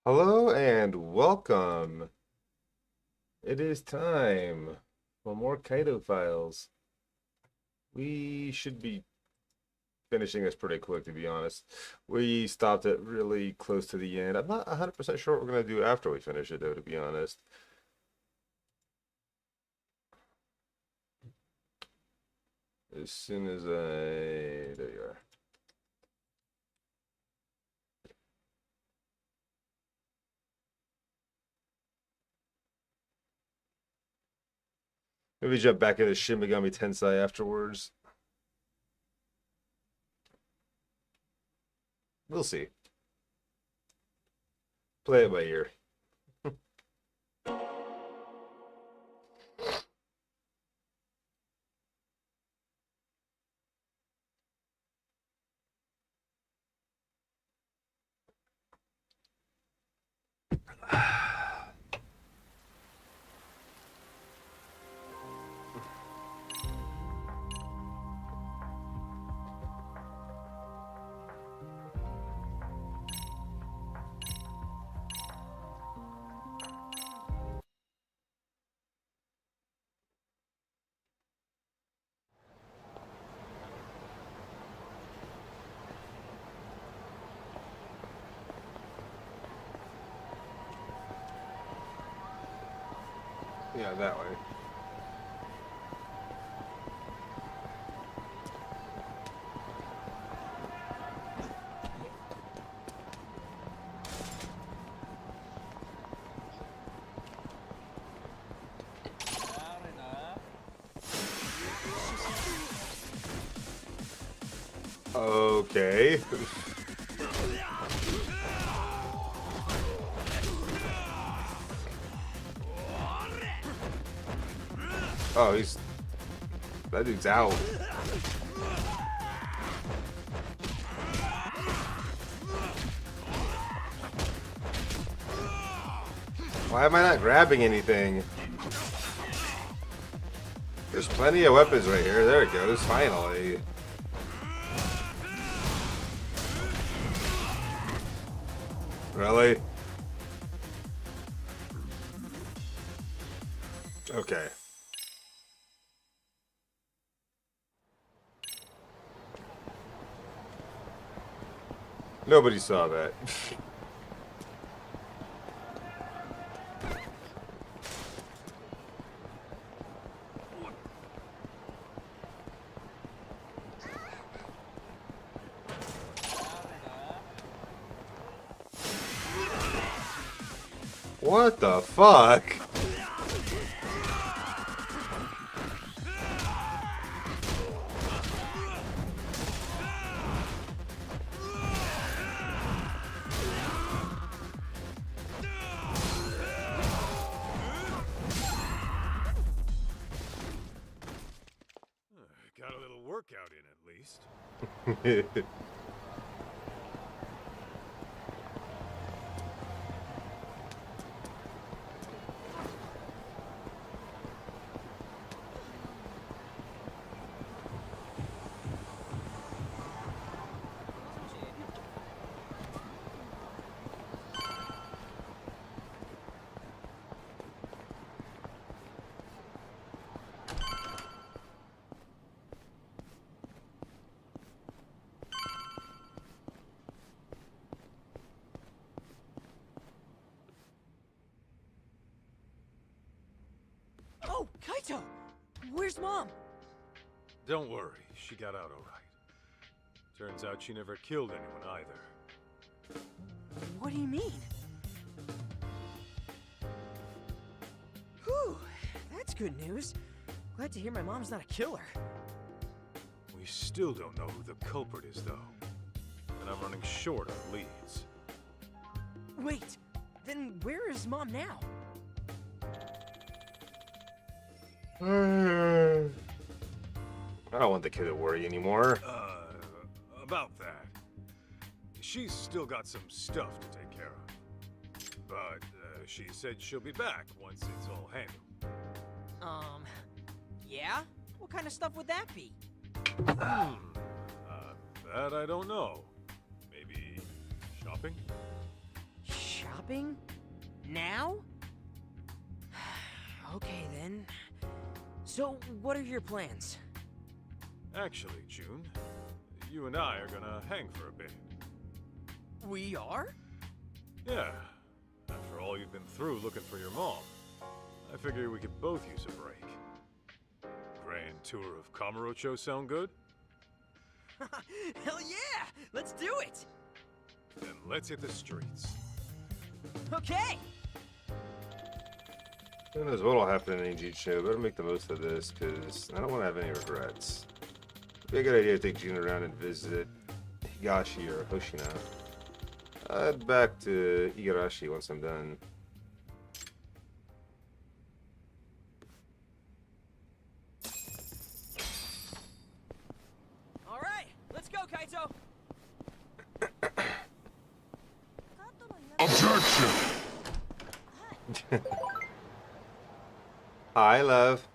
Hello and welcome. It is time for more Kaito files. We should be finishing this pretty quick, to be honest. We stopped it really close to the end. I'm not 100% sure what we're going to do after we finish it, though, to be honest. As soon as There you are. Maybe jump back into Shin Megami Tensei afterwards. We'll see. Play it by ear. Yeah, that way. Okay. Oh, that dude's out. Why am I not grabbing anything? There's plenty of weapons right here. There it goes, finally. Really? Okay. Nobody saw that. What the fuck? Got a little workout in at least. Oh, Kaito! Where's Mom? Don't worry, she got out all right. Turns out she never killed anyone either. What do you mean? Whew, that's good news. Glad to hear my mom's not a killer. We still don't know who the culprit is, though. And I'm running short on leads. Wait, then where is Mom now? I don't want the kid to worry anymore. About that. She's still got some stuff to take care of. But, she said she'll be back once it's all handled. Yeah? What kind of stuff would that be? That I don't know. Maybe shopping? Shopping? shopping? Now? Okay then. So, what are your plans? Actually, June, you and I are gonna hang for a bit. We are? Yeah. After all you've been through looking for your mom, I figure we could both use a break. Grand tour of Kamurocho sound good? Hell yeah! Let's do it! Then let's hit the streets. Okay! Who knows what'll happen in Ninjutsu? Better make the most of this, because I don't want to have any regrets. It'd be a good idea to take June around and visit Higashi or Hoshina. I'll head back to Igarashi once I'm done. Alright, let's go, Kaito! Objection! Hi, love.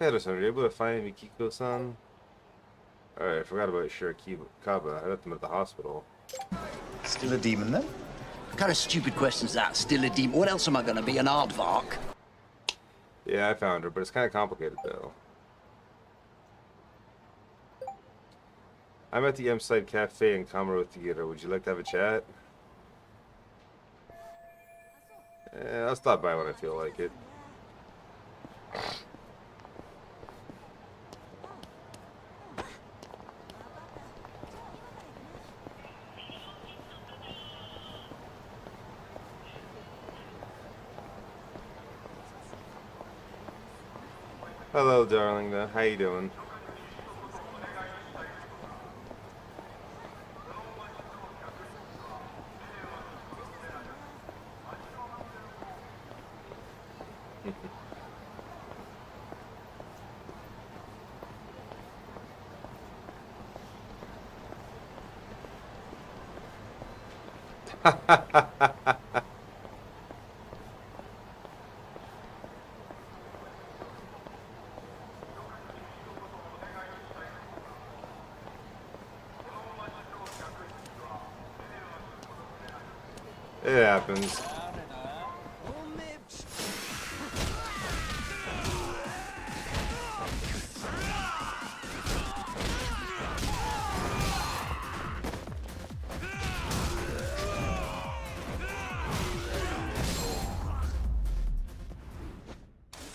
Kaito-san, were you able to find Mikiko-san? Alright, I forgot about Shirokaba. I left him at the hospital. Still a demon then? What kind of stupid question's that? Still a demon? What else am I gonna be, an aardvark? Yeah, I found her, but it's kind of complicated, though. I'm at the M-Side Cafe in Kamuro Theater. Would you like to have a chat? I'll stop by when I feel like it. Hello, darling. How you doing? It happens.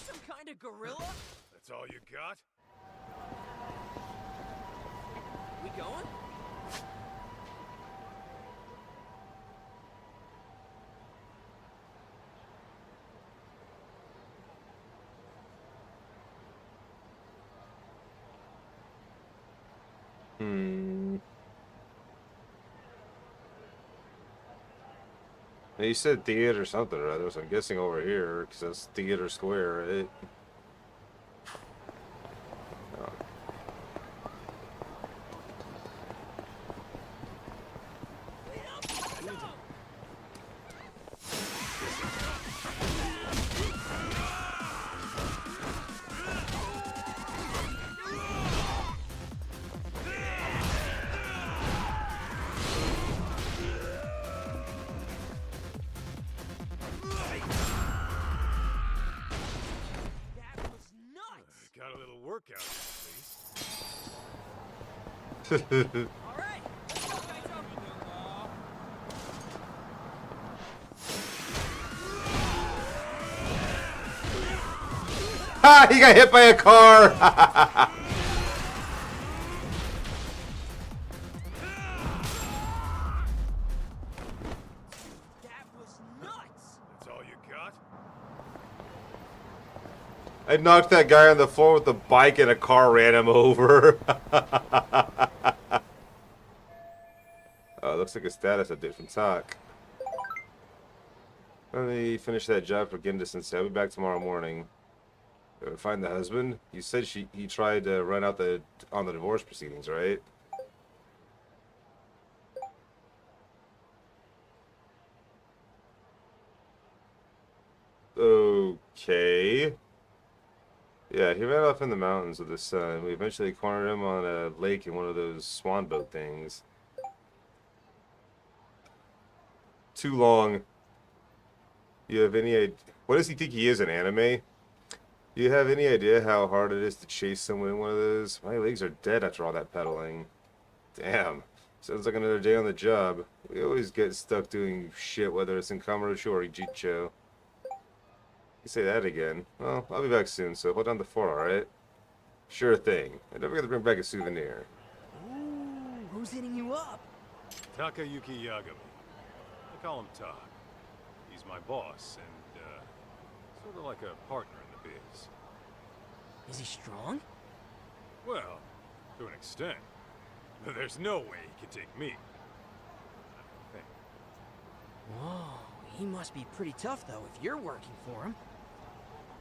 Some kind of gorilla? That's all you got? We going? Now, you said theater something or other, so I'm guessing over here, because that's Theater Square, right? Oh. That was nuts! Got a little workout, at least. Alright, let's go, Kaito! Ha! He got hit by a car! That was nuts! That's all you got? I knocked that guy on the floor with the bike and a car ran him over. Oh, looks like a status update from Talk. Let me finish that job for Ginda-sensei. I'll be back tomorrow morning. Find the husband? You said he tried to run out on the divorce proceedings, right? Okay. Yeah, he ran off in the mountains with his son. We eventually cornered him on a lake in one of those swan boat things. Too long. You have any idea? What does he think he is, an anime? Do you have any idea how hard it is to chase someone in one of those? My legs are dead after all that pedaling. Damn. Sounds like another day on the job. We always get stuck doing shit, whether it's in Kamurocho or Ichicho. You say that again. Well, I'll be back soon, so hold down the fort, alright? Sure thing. And don't forget to bring back a souvenir. Ooh, who's hitting you up? Takayuki Yagami. I call him Tak. He's my boss, and, sort of like a partner in the biz. Is he strong? Well, to an extent. But there's no way he can take me. I don't think. Whoa, he must be pretty tough, though, if you're working for him.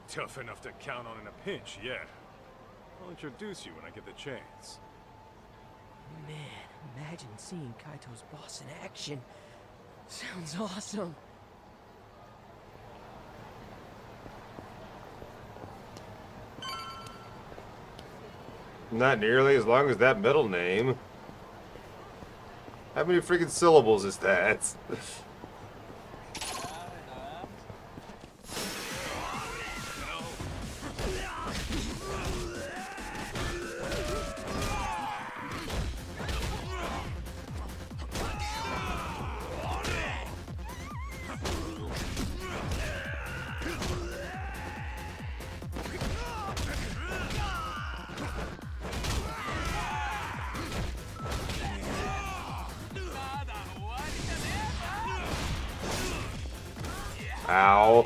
Tough enough to count on in a pinch, yeah. I'll introduce you when I get the chance. Man, imagine seeing Kaito's boss in action. Sounds awesome. Not nearly as long as that middle name. How many freaking syllables is that? Ow.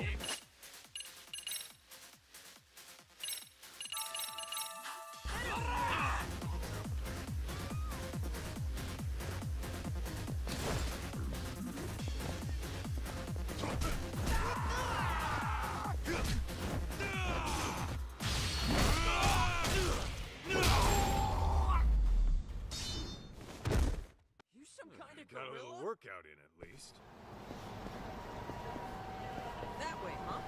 You some kind of Got a little gorilla? workout in, at least. That way, huh?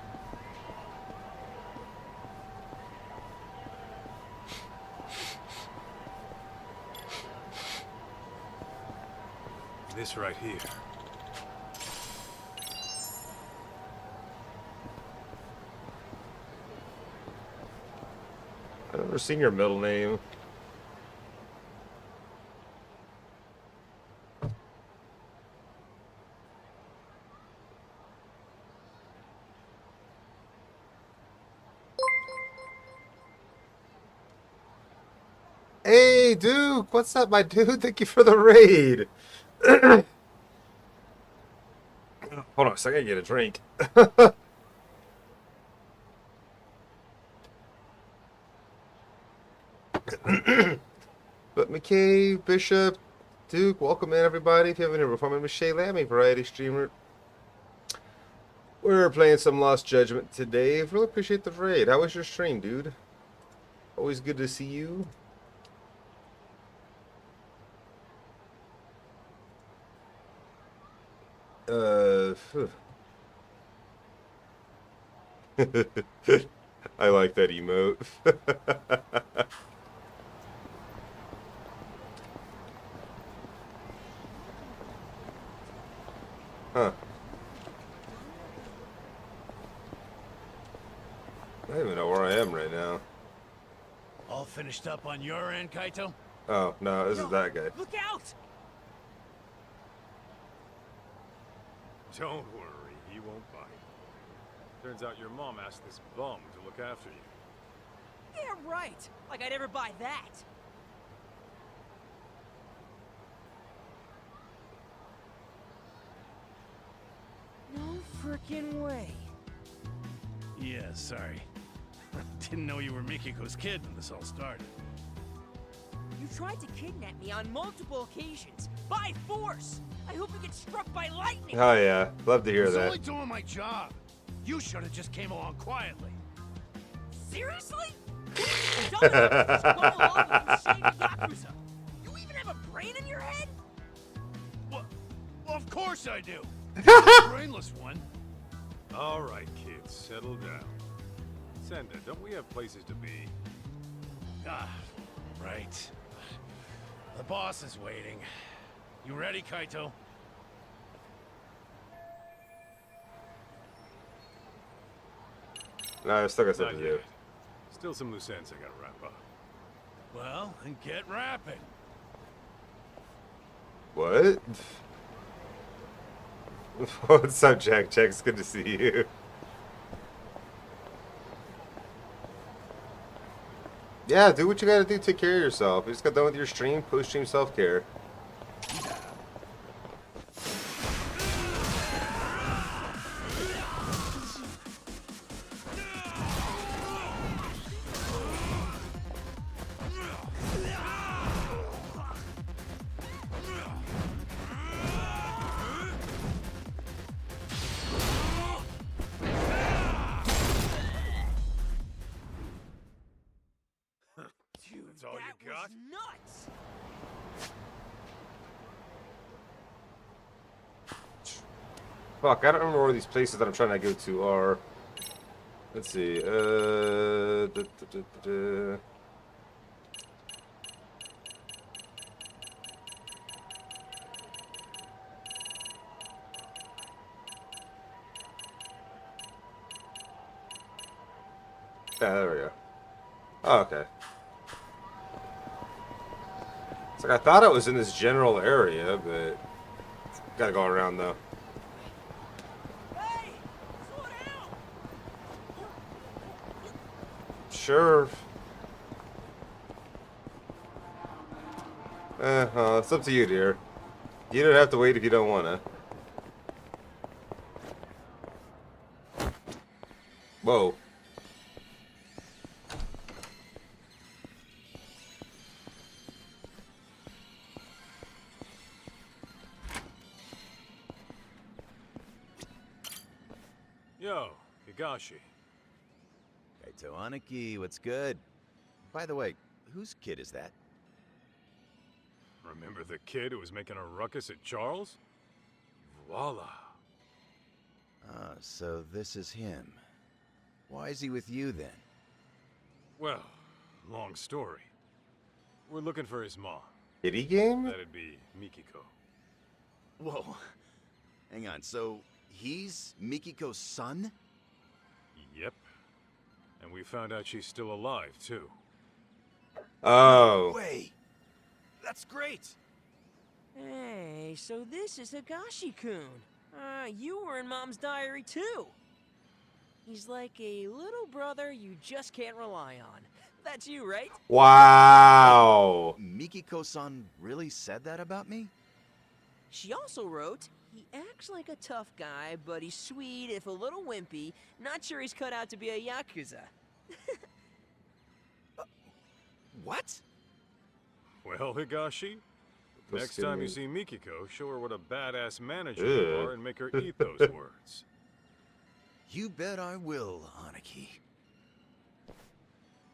This right here. I've never seen your middle name. Hey, Duke! What's up, my dude? Thank you for the raid. Hold on a second, I get a drink. But McKay, Bishop, Duke, welcome in everybody. If you have any reforming with Shay Lammy, variety streamer. We're playing some Lost Judgment today. Really appreciate the raid. How was your stream, dude? Always good to see you. I like that emote. Huh. I don't even know where I am right now. All finished up on your end, Kaito? Oh, no, this is that guy. Look out! Don't worry, he won't bite. Turns out your mom asked this bum to look after you. Yeah, right. Like I'd ever buy that. No frickin' way. Yeah, sorry. Didn't know you were Mikiko's kid when this all started. You tried to kidnap me on multiple occasions. By force! I hope you get struck by lightning! Oh yeah, love to I hear was that. only doing my job. You should have just came along quietly. Seriously? Dumb enough to just go along with you shaving Yakuza. You even have a brain in your head? Well, of course I do. Brainless one. All right, kids, settle down. Senda, don't we have places to be? Ah, right. The boss is waiting. You ready, Kaito? No, I still got stuff Not to yet. do. Still some loose ends I gotta wrap up. Well, then get rapping. What? What's up, Jack? Jack's good to see you. Yeah, do what you gotta do. Take care of yourself. You just got done with your stream. Post-stream self-care. Dude, That's all that you got? was nuts. Fuck, I don't remember where these places that I'm trying to go to are. Let's see. Yeah, there we go. Oh, okay. It's like I thought it was in this general area, but gotta go around though. Hey, slow down. Sure. It's up to you, dear. You don't have to wait if you don't wanna. Whoa. Yo, Higashi. Kaito Aniki, what's good? By the way, whose kid is that? Remember the kid who was making a ruckus at Charles? Voila. Ah, so this is him. Why is he with you then? Well, long story. We're looking for his mom. Kitty game? That'd be Mikiko. Whoa. Hang on, so he's Mikiko's son? Yep. And we found out she's still alive, too. Oh. Wait. That's great. Hey, so this is Higashi-kun. You were in Mom's diary too. He's like a little brother you just can't rely on. That's you, right? Wow. Mikiko-san really said that about me? She also wrote, he acts like a tough guy, but he's sweet if a little wimpy. Not sure he's cut out to be a Yakuza. What? Well, Higashi, Go next skin time you me. see Mikiko, show her what a badass manager you Ugh. are and make her eat those words. You bet I will, Aniki.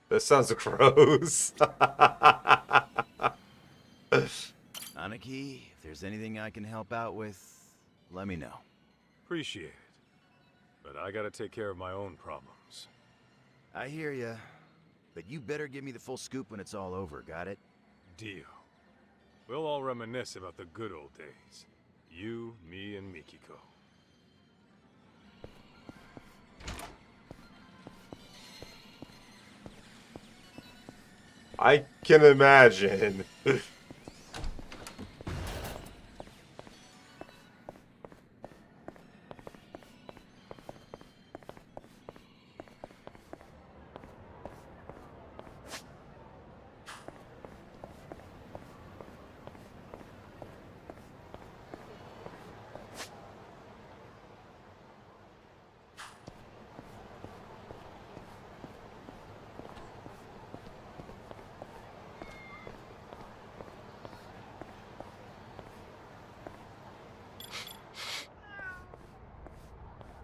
That sounds gross. Aniki, if there's anything I can help out with, let me know. Appreciate it. But I gotta take care of my own problems. I hear ya. But you better give me the full scoop when it's all over, got it? Deal. We'll all reminisce about the good old days. You, me, and Mikiko. I can imagine.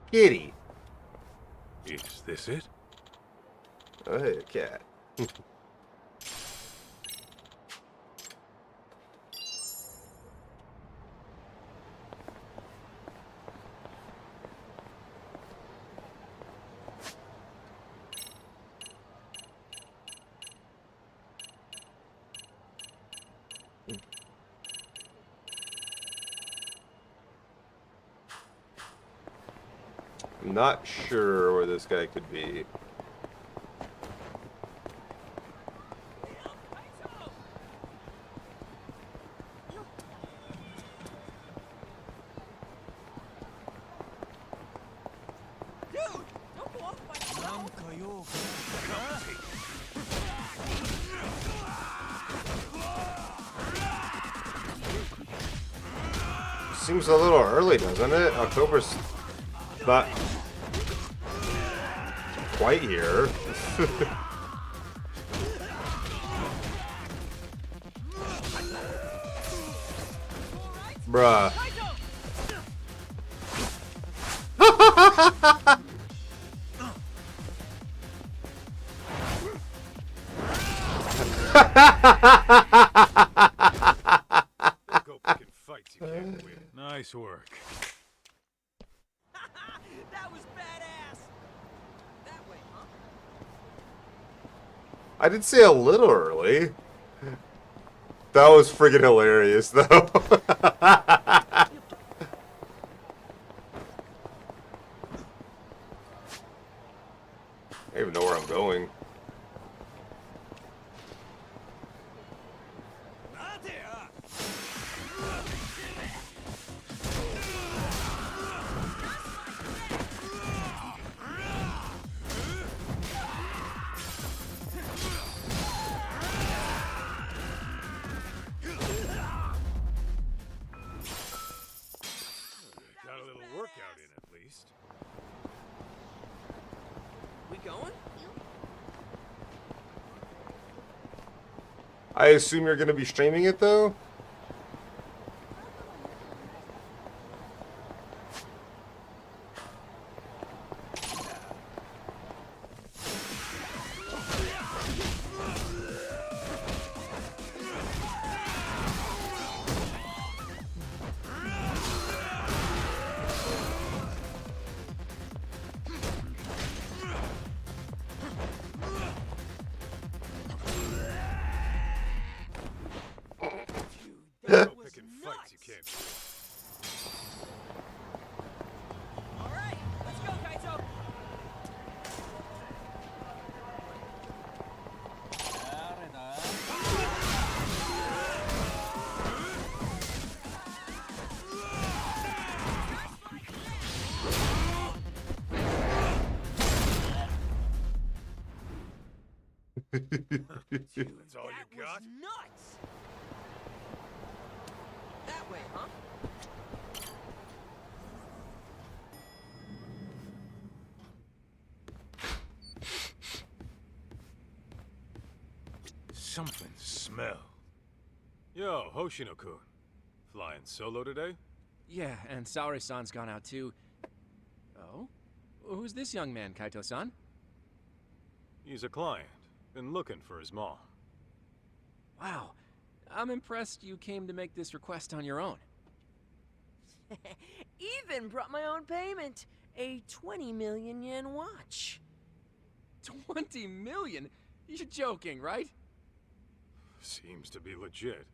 Kitty. Is this it? Oh, hey, cat. Not sure where this guy could be. Dude, don't go off by yourself. Seems a little early, doesn't it? October's not quite here. Bruh. Go picking fights you can't win. Nice work. That was badass. That way, huh? I did say a little early. That was friggin' hilarious, though. I don't even know where I'm going. Got a little workout in at least. We going? I assume you're gonna be streaming it, though? Go picking fights you can't win. All right, let's go, Kaito. That's all That you got? was nuts. That way, huh? Something smell. Yo, Hoshino-kun. Flying solo today? Yeah, and Saori-san's gone out too. Oh? Who's this young man, Kaito-san? He's a client. Been looking for his mom. Wow. I'm impressed you came to make this request on your own. Even brought my own payment. A 20 million yen watch. 20 million? You're joking, right? Seems to be legit.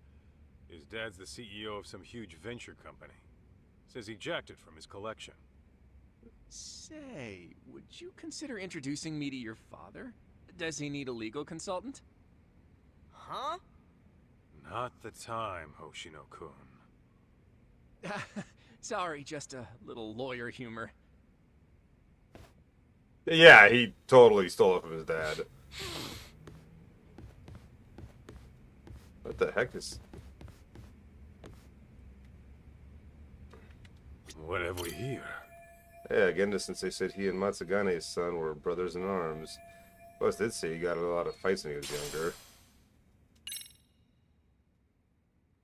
His dad's the CEO of some huge venture company. Says he jacked it from his collection. Say, would you consider introducing me to your father? Does he need a legal consultant? Huh? Not the time, Hoshino-kun. Sorry, just a little lawyer humor. Yeah, he totally stole it from his dad. What the heck is... What have we here? Yeah, again, since they said he and Matsugane's son were brothers in arms. Plus, did say he got in a lot of fights when he was younger.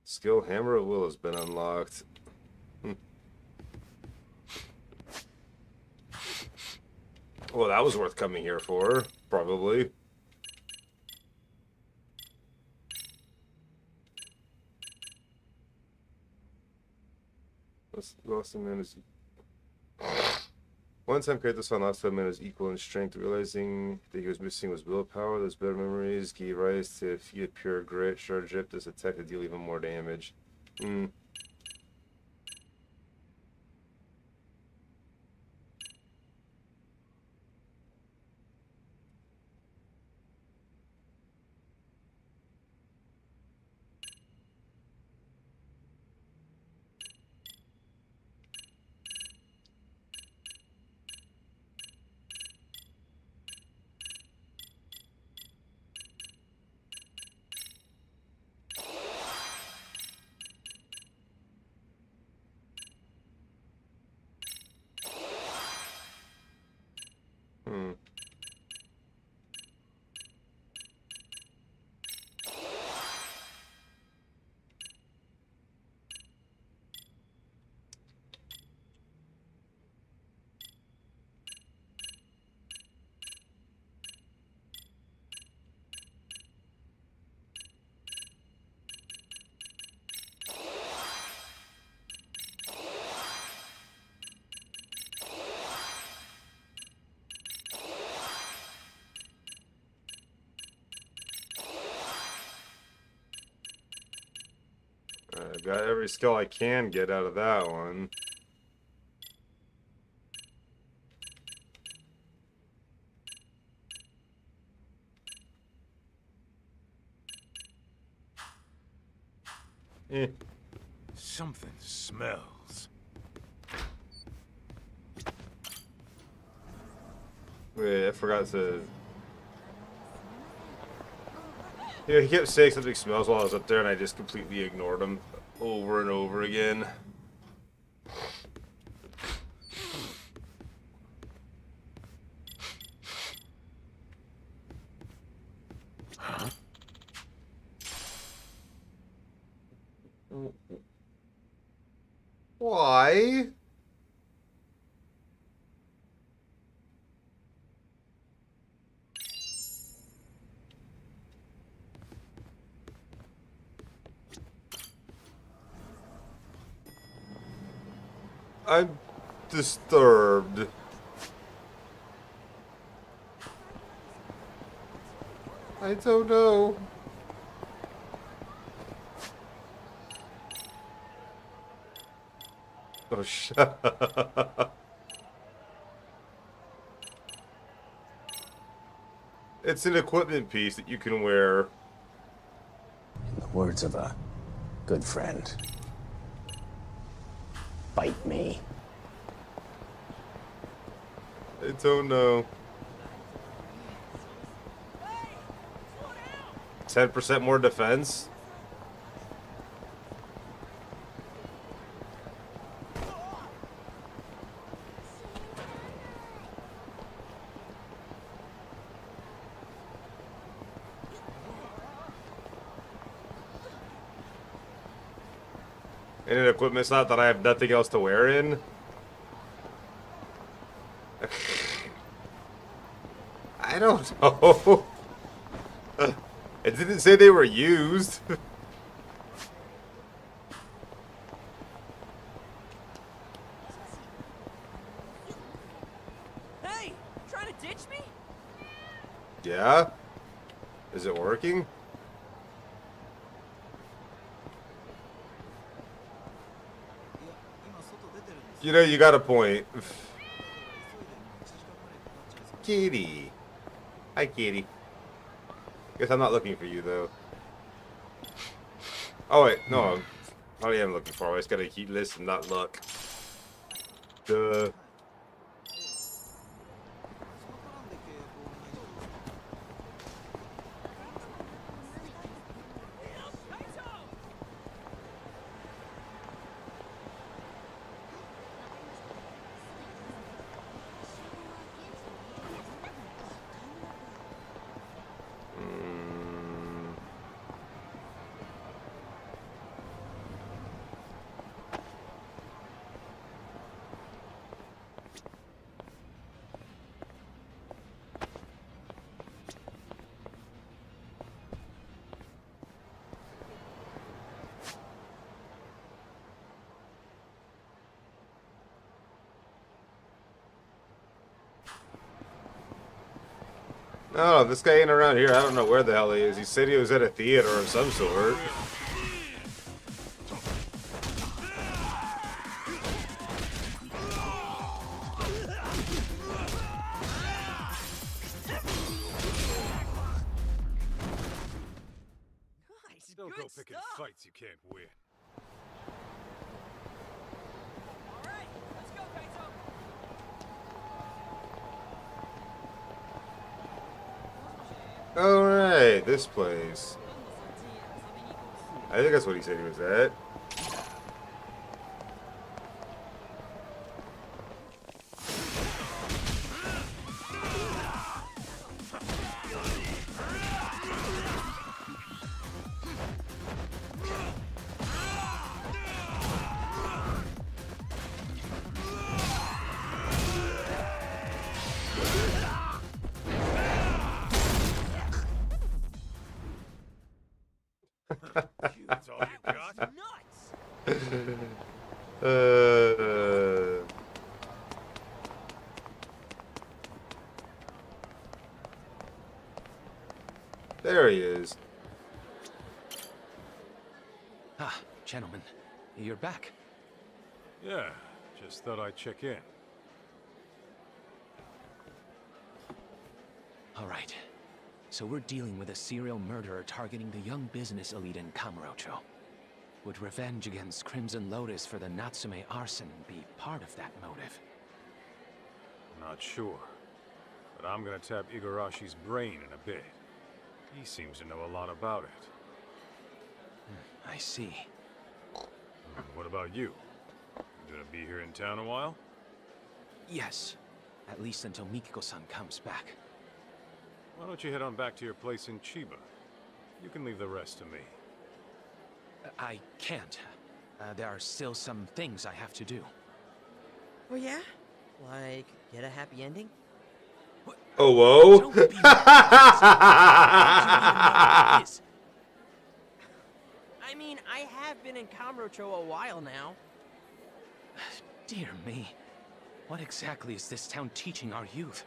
Skill Hammer of Will has been unlocked. Well, that was worth coming here for, probably. Lost him in his... One time Kaito-san lost him and was equal in strength, realizing that he was missing was willpower. Those better memories gave rise to a feat of pure grit. Charge up this attack to deal even more damage. got every skill I can get out of that one. Eh. Something smells. Wait, I forgot to... Yeah, he kept saying something smells while I was up there, and I just completely ignored him over and over again. Why? I'm disturbed. I don't know. Oh, shut up. It's an equipment piece that you can wear. In the words of a good friend, bite me. I don't know. 10% more defense? In an equipment slot that I have nothing else to wear in? I don't know. It didn't say they were used. Hey, trying to ditch me? Yeah? Is it working? You know, you got a point. Kitty. Hi, Kitty. Guess I'm not looking for you, though. Oh, wait. No, I am looking for him. I just gotta keep listen, not look. Duh. No, this guy ain't around here. I don't know where the hell he is. He said he was at a theater of some sort. Nice, Don't good go picking stuff. fights you can't win. All right, let's go, Kaito. Alright, this place. I think that's what he said he was at. That's all you got? Nuts. There he is. Ah, Gentlemen, you're back. Yeah, just thought I'd check in. All right. So we're dealing with a serial murderer targeting the young business elite in Kamurocho. Would revenge against Crimson Lotus for the Natsume arson be part of that motive? Not sure. But I'm gonna tap Igarashi's brain in a bit. He seems to know a lot about it. I see. What about you? You gonna be here in town a while? Yes. At least until Mikiko-san comes back. Why don't you head on back to your place in Chiba? You can leave the rest to me. I can't. There are still some things I have to do. Oh yeah? Like, get a happy ending? Oh, whoa. Don't be mad. How do you even know what it is? I mean, I have been in Kamurocho a while now. Dear me. What exactly is this town teaching our youth?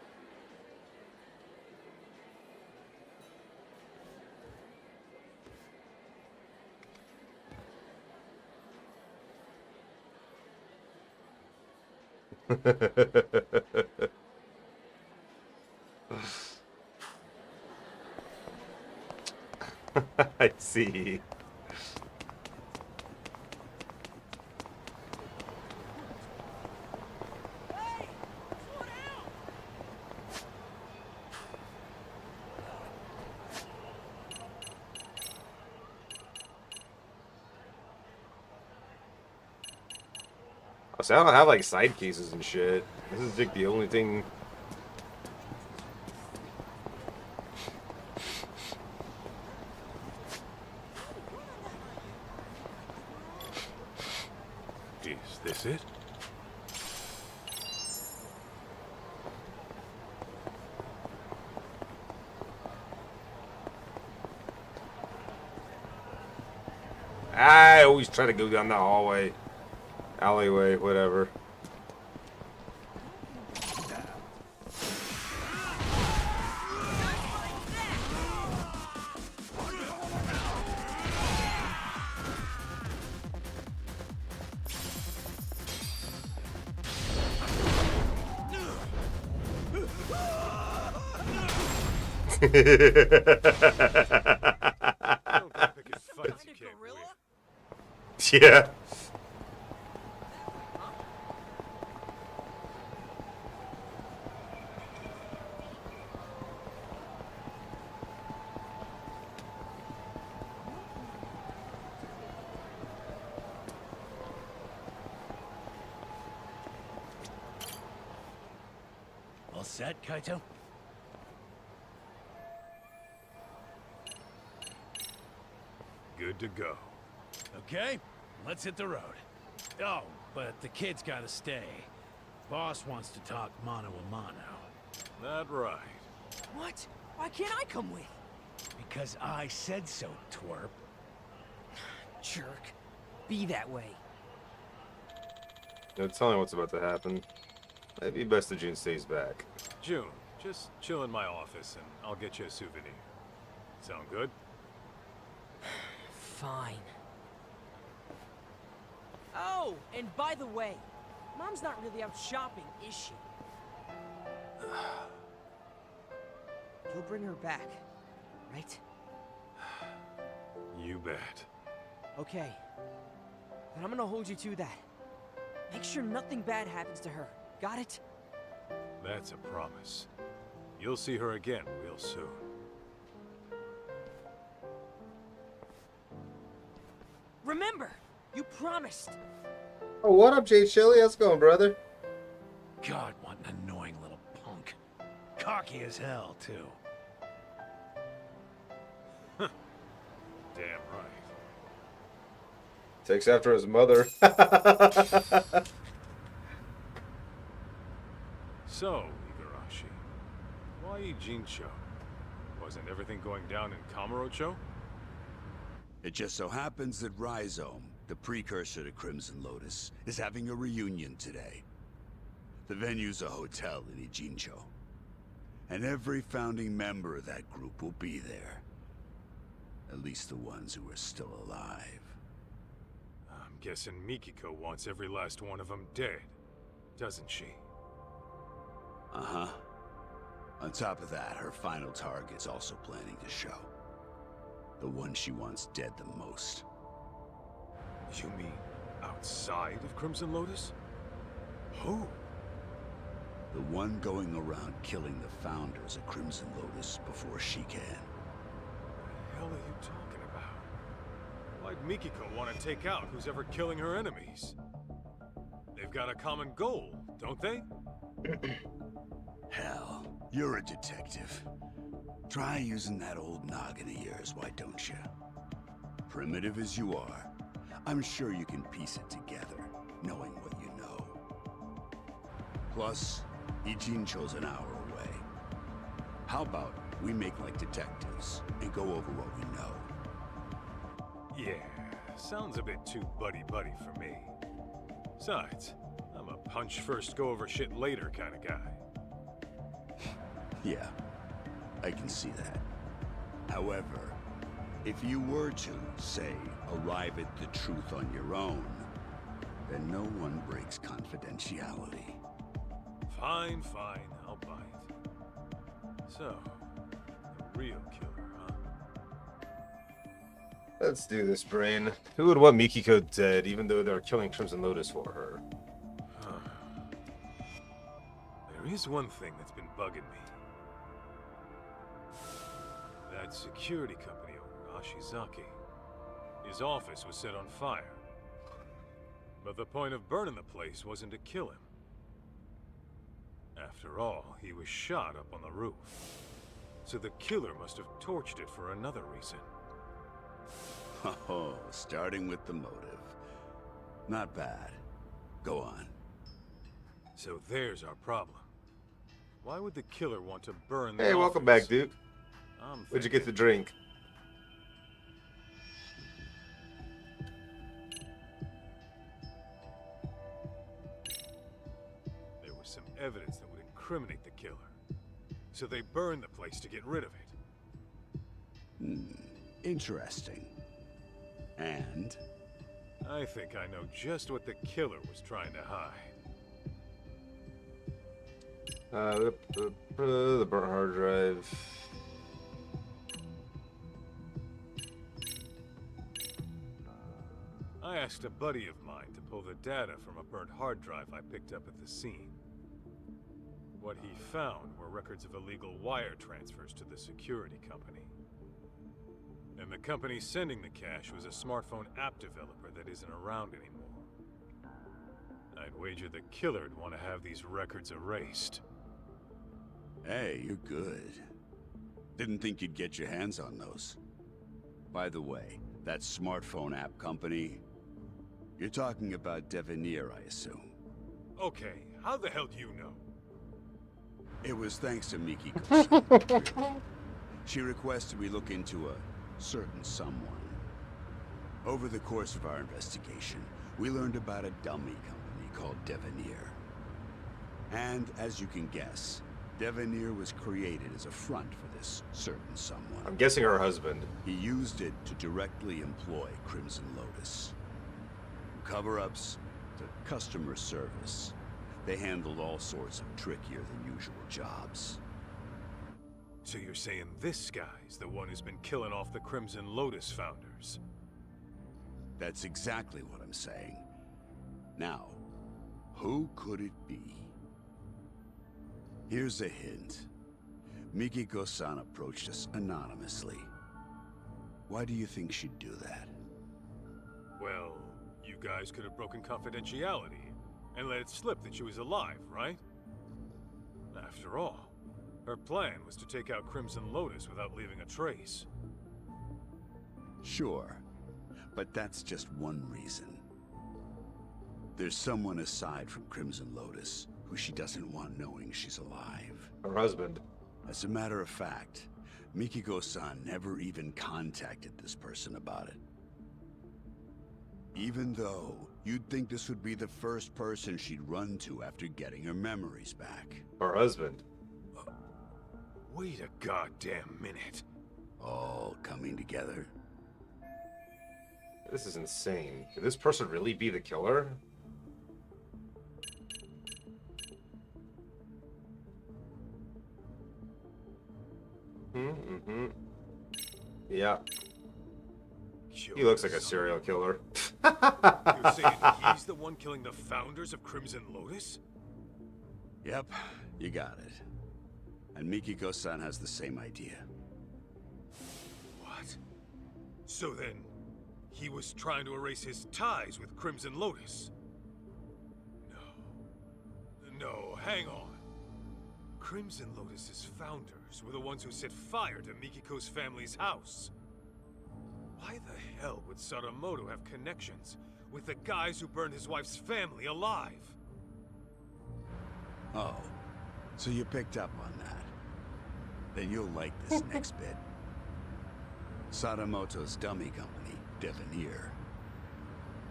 I see. So I don't have like side cases and shit. This is like the only thing. Is this it? I always try to go down the hallway, alleyway, whatever. I don't think picking fights you can't win. Yeah. All set, Kaito? Good to go. Okay, let's hit the road. Oh, but the kid's gotta stay. Boss wants to talk mano a mano. That right. What? Why can't I come with? Because I said so, twerp. Jerk. Be that way. No telling what's about to happen. Might be best that June stays back. June, just chill in my office and I'll get you a souvenir. Sound good? Fine. Oh, and by the way, Mom's not really out shopping, is she? You'll bring her back, right? You bet. Okay. Then I'm gonna hold you to that. Make sure nothing bad happens to her. Got it? That's a promise. You'll see her again real soon. Remember, you promised. Oh, what up, Jay Chili? How's it going, brother? God, what an annoying little punk. Cocky as hell, too. Damn right. Takes after his mother. So, Igarashi, why Ijincho? Wasn't everything going down in Kamurocho? It just so happens that Rhizome, the precursor to Crimson Lotus, is having a reunion today. The venue's a hotel in Ijincho. And every founding member of that group will be there. At least the ones who are still alive. I'm guessing Mikiko wants every last one of them dead, doesn't she? Uh-huh. On top of that, her final target's also planning to show. The one she wants dead the most. You mean outside of Crimson Lotus? Who? The one going around killing the founders of Crimson Lotus before she can. What the hell are you talking about? Why'd Mikiko want to take out who's ever killing her enemies? They've got a common goal, don't they? Hell, you're a detective. Try using that old noggin of yours, why don't you? Primitive as you are, I'm sure you can piece it together, knowing what you know. Plus, Ijincho's an hour away. How about we make like detectives and go over what we know? Yeah, sounds a bit too buddy-buddy for me. Besides, I'm a punch first, go over shit later kind of guy. Yeah, I can see that. However, if you were to, say, arrive at the truth on your own, then no one breaks confidentiality. Fine, fine, I'll bite. So, the real killer, huh? Let's do this, Brain. Who would want Mikiko dead, even though they're killing Crimson Lotus for her? There is one thing that's been bugging me. That security company owner, Ashizaki. His office was set on fire. But the point of burning the place wasn't to kill him. After all, he was shot up on the roof. So the killer must have torched it for another reason. Oh, starting with the motive. Not bad. Go on. So there's our problem. Why would the killer want to burn the Hey, welcome back, Duke. Where'd you get the drink? There was some evidence that would incriminate the killer. So they burned the place to get rid of it. Interesting. And? I think I know just what the killer was trying to hide. The burnt hard drive. I asked a buddy of mine to pull the data from a burnt hard drive I picked up at the scene. What he found were records of illegal wire transfers to the security company. And the company sending the cash was a smartphone app developer that isn't around anymore. I'd wager the killer'd want to have these records erased. Hey, you're good. Didn't think you'd get your hands on those. By the way, that smartphone app company, you're talking about Devenir, I assume. Okay, how the hell do you know? It was thanks to Mikiko. She requested we look into a certain someone. Over the course of our investigation, we learned about a dummy company called Devenir. And as you can guess, Devenir was created as a front for this certain someone. I'm guessing her husband. He used it to directly employ Crimson Lotus. Cover-ups to customer service. They handled all sorts of trickier than usual jobs. So you're saying this guy's the one who's been killing off the Crimson Lotus founders? That's exactly what I'm saying. Now, who could it be? Here's a hint. Mikiko-san approached us anonymously. Why do you think she'd do that? Well, you guys could have broken confidentiality and let it slip that she was alive, right? After all, her plan was to take out Crimson Lotus without leaving a trace. Sure, but that's just one reason. There's someone aside from Crimson Lotus who she doesn't want knowing she's alive. Her husband. As a matter of fact, Mikiko-san never even contacted this person about it. Even though you'd think this would be the first person she'd run to after getting her memories back. Her husband. Wait a goddamn minute. All coming together. This is insane. Could this person really be the killer? Mm-hmm. Yeah. He looks like a serial killer. You're saying he's the one killing the founders of Crimson Lotus? Yep, you got it. And Mikiko-san has the same idea. What? So then, he was trying to erase his ties with Crimson Lotus? No, hang on. Crimson Lotus's founders were the ones who set fire to Mikiko's family's house. Why the hell would Sadamoto have connections with the guys who burned his wife's family alive? Oh, so you picked up on that. Then you'll like this next bit. Sadamoto's dummy company, Devenir.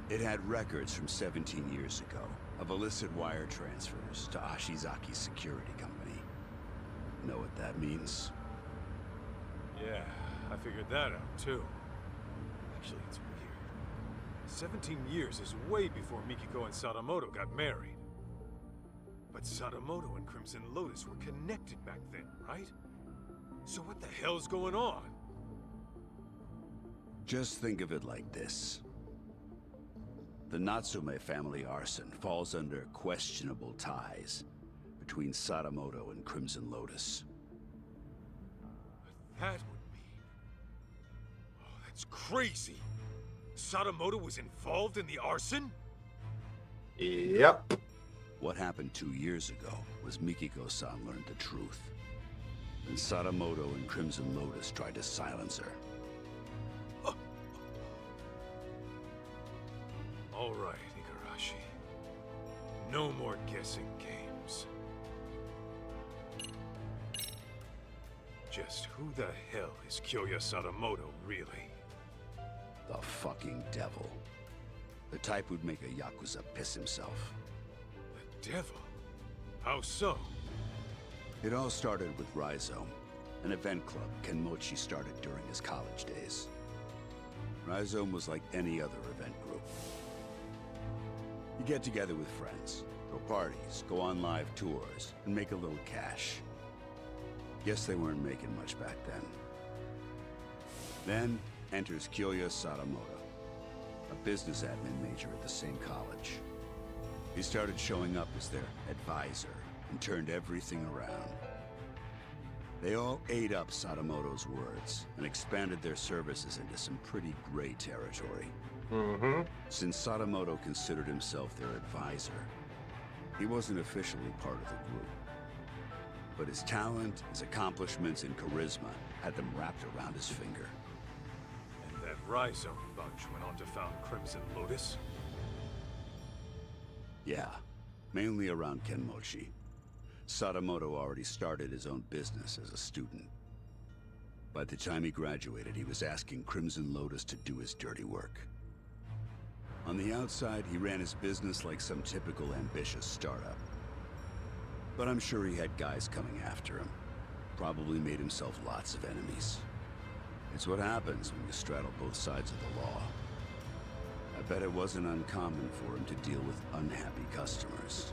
It had records from 17 years ago of illicit wire transfers to Ashizaki's security company. Know what that means? Yeah, I figured that out too. Actually, it's weird. 17 years is way before Mikiko and Sadamoto got married. But Sadamoto and Crimson Lotus were connected back then, right? So what the hell's going on? Just think of it like this. The Natsume family arson falls under questionable ties between Sadamoto and Crimson Lotus. That would mean... Oh, that's crazy! Sadamoto was involved in the arson? Yep. What happened 2 years ago was Mikiko-san learned the truth. And Sadamoto and Crimson Lotus tried to silence her. All right, Igarashi. No more guessing games. Just who the hell is Kyoya Sadamoto, really? The fucking devil. The type who'd make a Yakuza piss himself. The devil? How so? It all started with Rhizome, an event club Kenmochi started during his college days. Rhizome was like any other event group. You get together with friends, throw parties, go on live tours, and make a little cash. Guess they weren't making much back then. Then enters Kyoya Sadamoto, a business admin major at the same college. He started showing up as their advisor and turned everything around. They all ate up Sadamoto's words and expanded their services into some pretty gray territory. Since Sadamoto considered himself their advisor, he wasn't officially part of the group. But his talent, his accomplishments, and charisma had them wrapped around his finger. And that Rhizome bunch went on to found Crimson Lotus? Yeah, mainly around Kenmochi. Sadamoto already started his own business as a student. By the time he graduated, he was asking Crimson Lotus to do his dirty work. On the outside, he ran his business like some typical ambitious startup. But I'm sure he had guys coming after him. Probably made himself lots of enemies. It's what happens when you straddle both sides of the law. I bet it wasn't uncommon for him to deal with unhappy customers.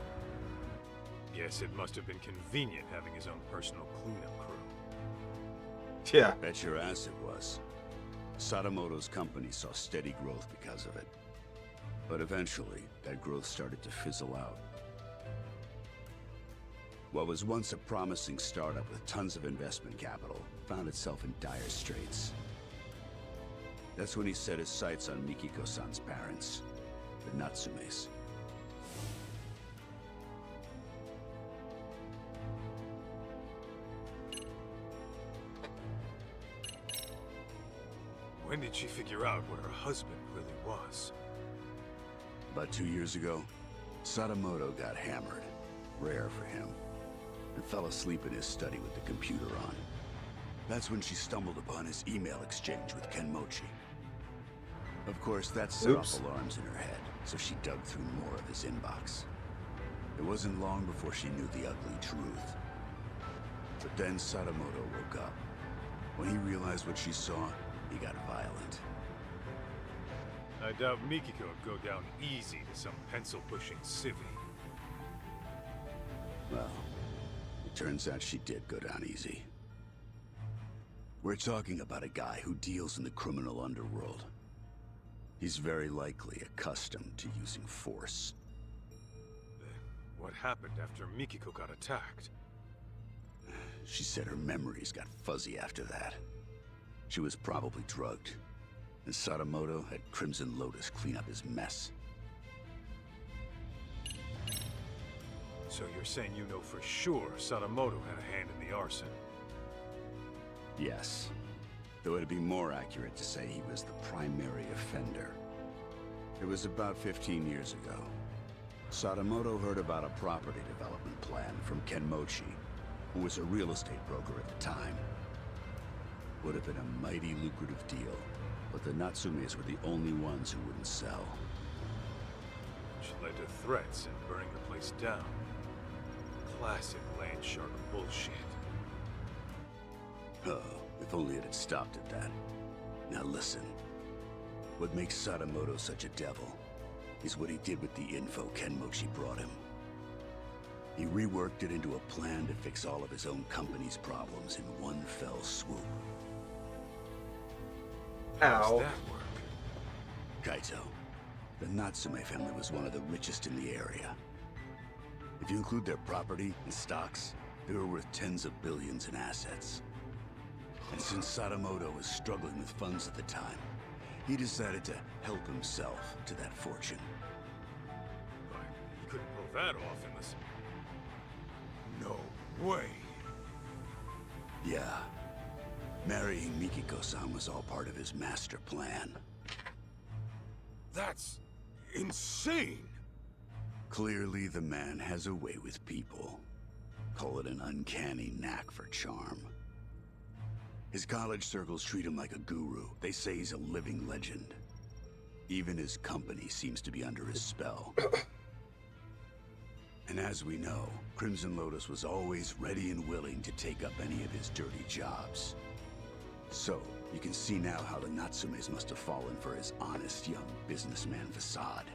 Yes, it must have been convenient having his own personal cleanup crew. Yeah. Bet your ass it was. Sadamoto's company saw steady growth because of it. But eventually, that growth started to fizzle out. What was once a promising startup with tons of investment capital found itself in dire straits. That's when he set his sights on Mikiko-san's parents, the Natsumes. When did she figure out what her husband really was? About 2 years ago, Sadamoto got hammered, rare for him, and fell asleep in his study with the computer on. That's when she stumbled upon his email exchange with Kenmochi. Of course, that set off alarms in her head, so she dug through more of his inbox. It wasn't long before she knew the ugly truth. But then Sadamoto woke up. When he realized what she saw, he got violent. I doubt Mikiko would go down easy to some pencil-pushing civvy. Well, it turns out she did go down easy. We're talking about a guy who deals in the criminal underworld. He's very likely accustomed to using force. What happened after Mikiko got attacked? She said her memories got fuzzy after that. She was probably drugged, and Sadamoto had Crimson Lotus clean up his mess. So you're saying you know for sure Sadamoto had a hand in the arson? Yes. Though it'd be more accurate to say he was the primary offender. It was about 15 years ago. Sadamoto heard about a property development plan from Kenmochi, who was a real estate broker at the time. Would have been a mighty lucrative deal, but the Natsumes were the only ones who wouldn't sell. Which led to threats and burning the place down. Classic land shark bullshit. Oh, if only it had stopped at that. Now listen. What makes Sadamoto such a devil is what he did with the info Kenmochi brought him. He reworked it into a plan to fix all of his own company's problems in one fell swoop. How does Ow. that work? Kaito, the Natsume family was one of the richest in the area. If you include their property and stocks, they were worth tens of billions in assets. And since Sadamoto was struggling with funds at the time, he decided to help himself to that fortune. But he couldn't pull that off unless... No way! Yeah. Marrying Mikiko-san was all part of his master plan. That's... insane! Clearly, the man has a way with people. Call it an uncanny knack for charm. His college circles treat him like a guru. They say he's a living legend. Even his company seems to be under his spell. And as we know, Crimson Lotus was always ready and willing to take up any of his dirty jobs. So, you can see now how the Natsumes must have fallen for his honest young businessman facade.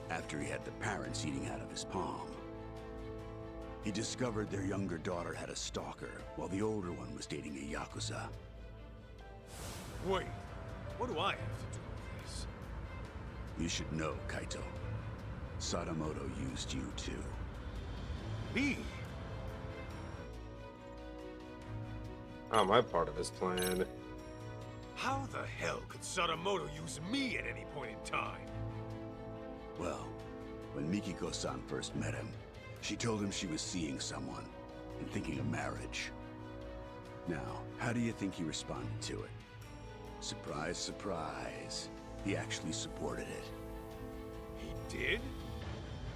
After he had the parents eating out of his palm. He discovered their younger daughter had a stalker, while the older one was dating a Yakuza. Wait, what do I have to do with this? You should know, Kaito. Sadamoto used you too. Me? How am I part of his plan? How the hell could Sadamoto use me at any point in time? Well, when Mikiko-san first met him, she told him she was seeing someone and thinking of marriage. Now, how do you think he responded to it? Surprise, surprise. He actually supported it. He did?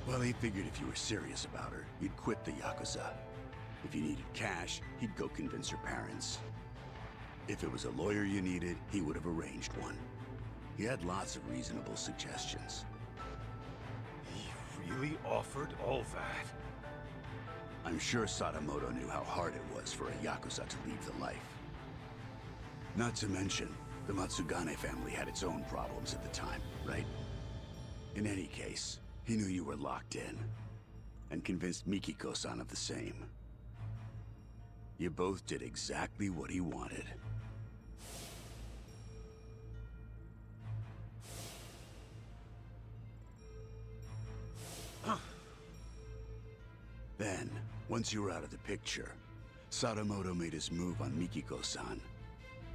Well, he figured if you were serious about her, you'd quit the Yakuza. If you needed cash, he'd go convince her parents. If it was a lawyer you needed, he would have arranged one. He had lots of reasonable suggestions. He really offered all that? I'm sure Sadamoto knew how hard it was for a Yakuza to leave the life. Not to mention, the Matsugane family had its own problems at the time, right? In any case, he knew you were locked in, and convinced Mikiko-san of the same. You both did exactly what he wanted. Then, once you were out of the picture, Sadamoto made his move on Mikiko-san.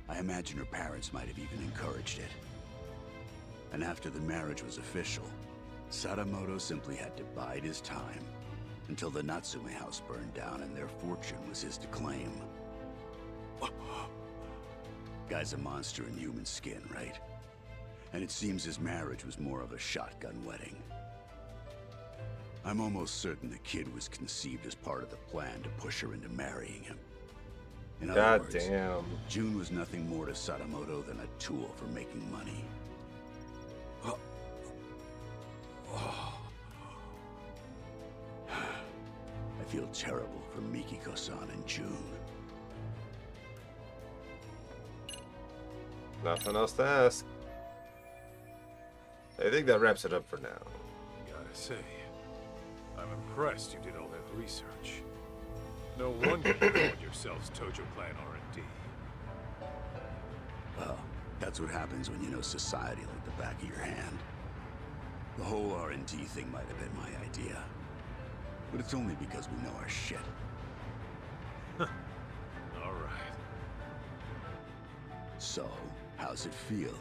I imagine her parents might have even encouraged it. And after the marriage was official, Sadamoto simply had to bide his time until the Natsume house burned down and their fortune was his to claim. Guy's a monster in human skin, right? And it seems his marriage was more of a shotgun wedding. I'm almost certain the kid was conceived as part of the plan to push her into marrying him. In other God words, damn. June was nothing more to Sadamoto than a tool for making money. I feel terrible for Mikiko-san and June. Nothing else to ask. I think that wraps it up for now. Gotta say, I'm impressed you did all that research. No wonder you called yourselves Tojo Clan R&D. Well, that's what happens when you know society like the back of your hand. The whole R&D thing might have been my idea. But it's only because we know our shit. All right. So, how's it feel?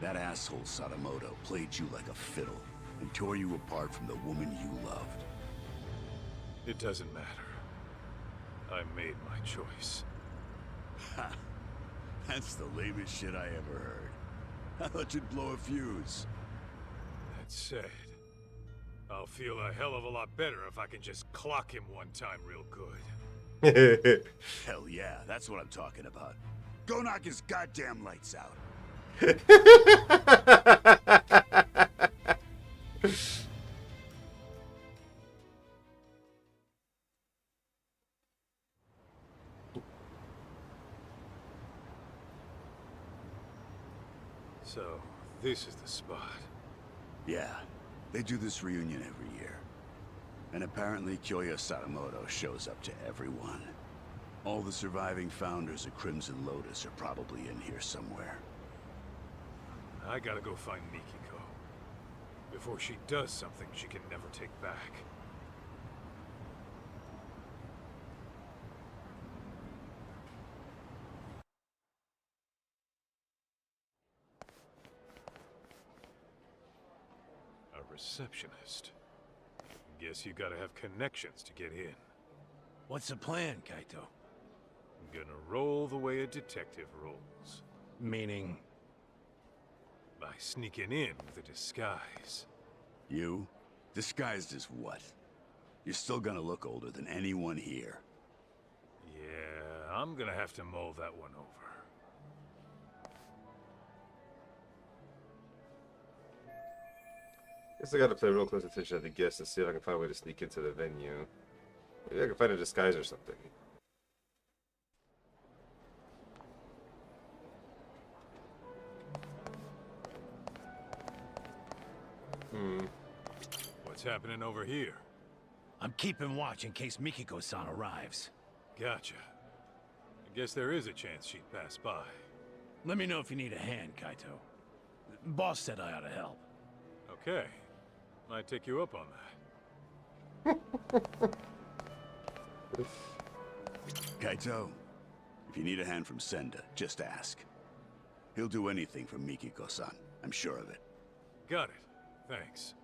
That asshole Sadamoto played you like a fiddle and tore you apart from the woman you loved. It doesn't matter. I made my choice. Ha! That's the lamest shit I ever heard. I thought you'd blow a fuse. That said, I'll feel a hell of a lot better if I can just clock him one time real good. Hell yeah, that's what I'm talking about. Go knock his goddamn lights out. So, this is the spot. Yeah, they do this reunion every year. And apparently Kyoya Sadamoto shows up to everyone. All the surviving founders of Crimson Lotus are probably in here somewhere. I gotta go find Mikiko. Before she does something she can never take back. A receptionist. Guess you gotta have connections to get in. What's the plan, Kaito? Gonna roll the way a detective rolls. Meaning... By sneaking in with a disguise. You? Disguised as what? You're still gonna look older than anyone here. Yeah, I'm gonna have to mull that one over. Guess I gotta pay real close attention to the guests and see if I can find a way to sneak into the venue. Maybe I can find a disguise or something. What's happening over here? I'm keeping watch in case Mikiko-san arrives. Gotcha. I guess there is a chance she'd pass by. Let me know if you need a hand, Kaito. Boss said I ought to help. Okay. Might take you up on that. Kaito, if you need a hand from Senda, just ask. He'll do anything for Mikiko-san, I'm sure of it. Got it. Thanks.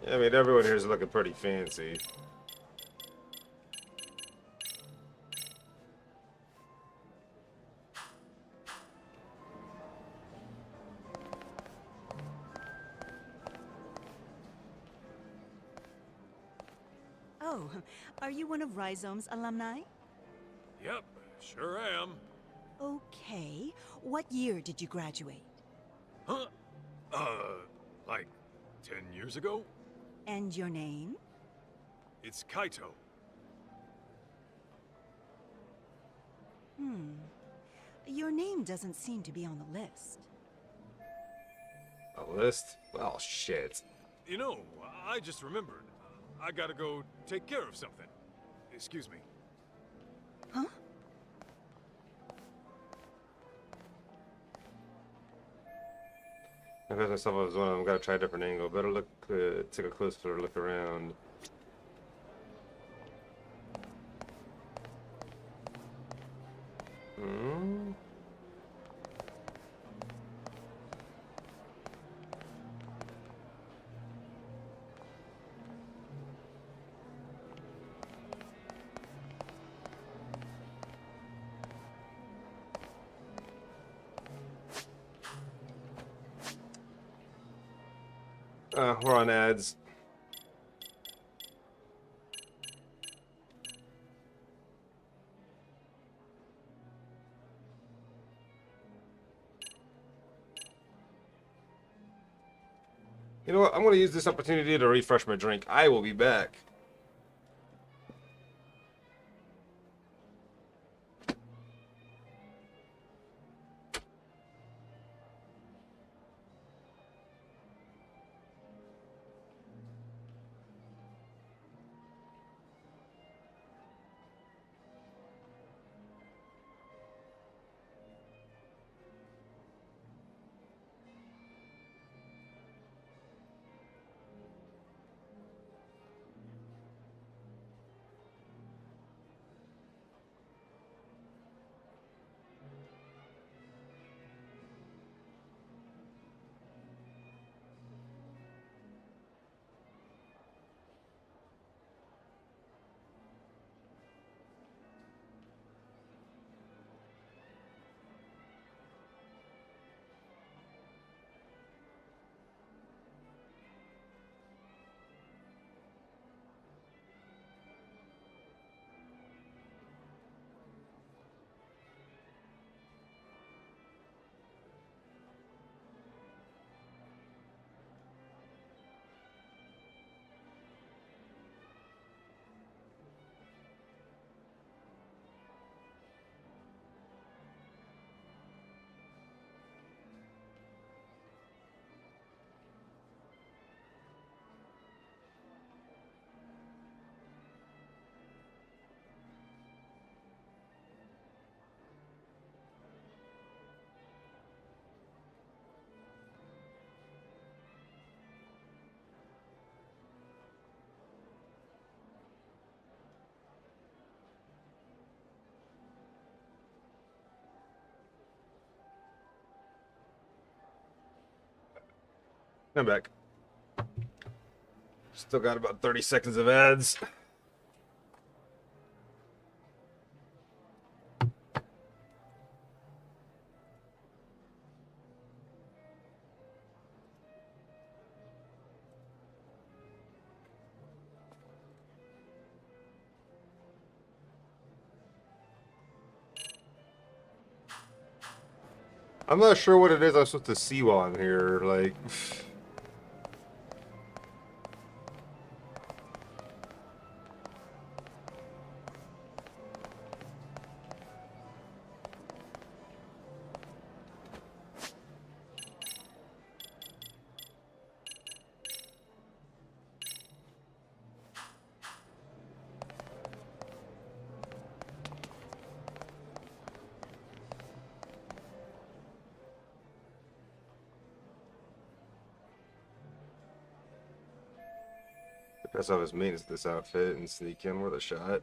Yeah, I mean, everyone here is looking pretty fancy. Oh, are you one of Rhizome's alumni? Yep, sure am. Okay. What year did you graduate? Huh? Like 10 years ago? And your name? It's Kaito. Your name doesn't seem to be on the list. A list? Well, shit. You know, I just remembered. I gotta go take care of something. Excuse me. Huh? I got myself as one of them. Gotta try a different angle. Better look, take a closer look around. We're on ads. You know what? I'm going to use this opportunity to refresh my drink. I will be back. I'm back. Still got about 30 seconds of ads. I'm not sure what it is I'm supposed to see while I'm here. Like, pass off his maintenance this outfit and sneak in with a shot.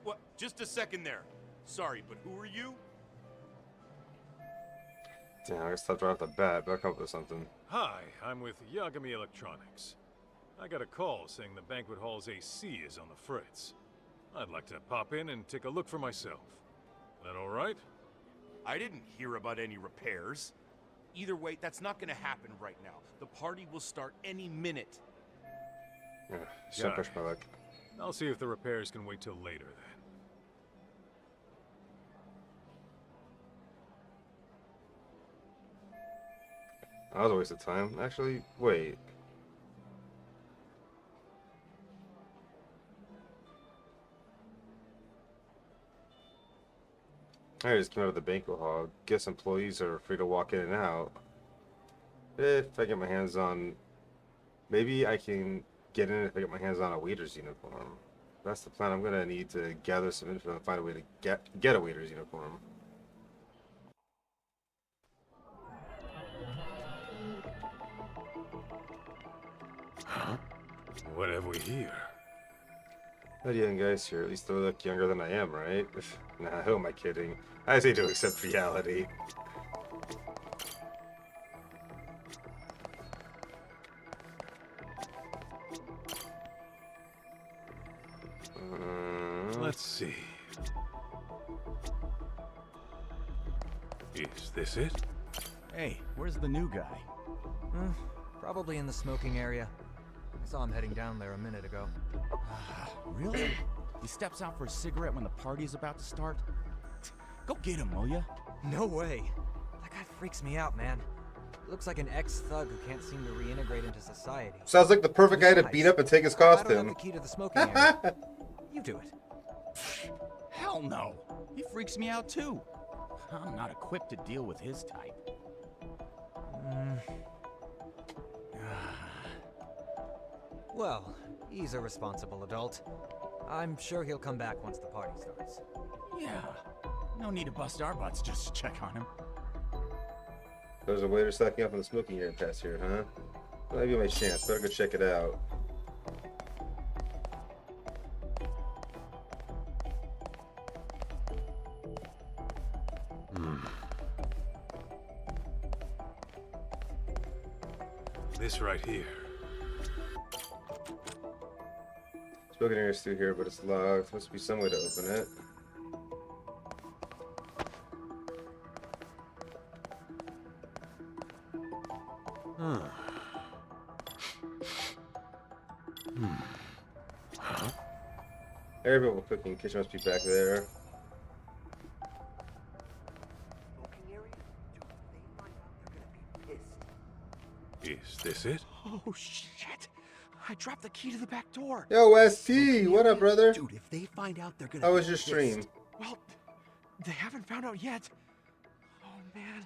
What? Just a second there. Sorry, but who are you? Damn, I guess stopped right off the bat, but I'll come up with something. Hi, I'm with Yagami Electronics. I got a call saying the banquet hall's AC is on the fritz. I'd like to pop in and take a look for myself. That all right? I didn't hear about any repairs. Either way, that's not gonna happen right now. The party will start any minute. Yeah, just push my luck. I'll see if the repairs can wait till later then. That was a waste of time. Actually, wait. I just came out of the banquet hall. Guess employees are free to walk in and out. If I get my hands on... Maybe I can get in if I get my hands on a waiter's uniform. That's the plan. I'm going to need to gather some info and find a way to get a waiter's uniform. Huh? What have we here? That young guys here, at least they look younger than I am, right? Nah, who am I kidding? I say to accept reality. Let's see. Is this it? Hey, where's the new guy? Probably in the smoking area. I saw him heading down there a minute ago. Really? He steps out for a cigarette when the party's about to start? Go get him, will ya? No way. That guy freaks me out, man. Looks like an ex-thug who can't seem to reintegrate into society. Sounds like the perfect guy to beat up and take his I don't have costume. the key to the smoking area. You do it. Hell no. He freaks me out too. I'm not equipped to deal with his type. Well, he's a responsible adult. I'm sure he'll come back once the party starts. Yeah. No need to bust our butts just to check on him. There's a waiter stocking up in the smoking area past here, huh? Well, maybe my chance. Better go check it out. This right here. Smoking area's through here, but it's locked. Must be some way to open it. Area people cooking. Kitchen must be back there. Is this it? Oh, shit. I dropped the key to the back door. Yo, ST, what up, brother? Dude, if they find out, they're gonna How be was your pissed. stream? Well, they haven't found out yet. Oh, man.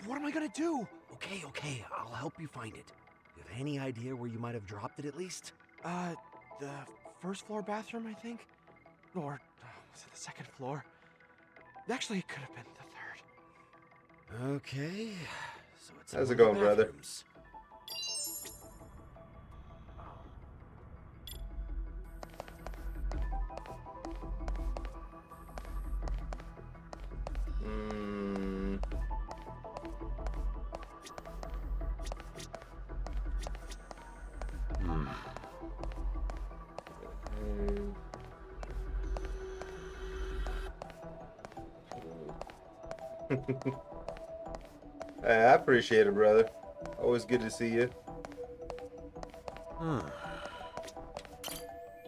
What am I gonna do? Okay, I'll help you find it. You have any idea where you might have dropped it at least? The first floor bathroom, I think? Or was it the second floor? Actually, it could have been the third. Okay, so it's How's in it one of going, the brother? bathrooms. Hey, I appreciate it, brother. Always good to see you.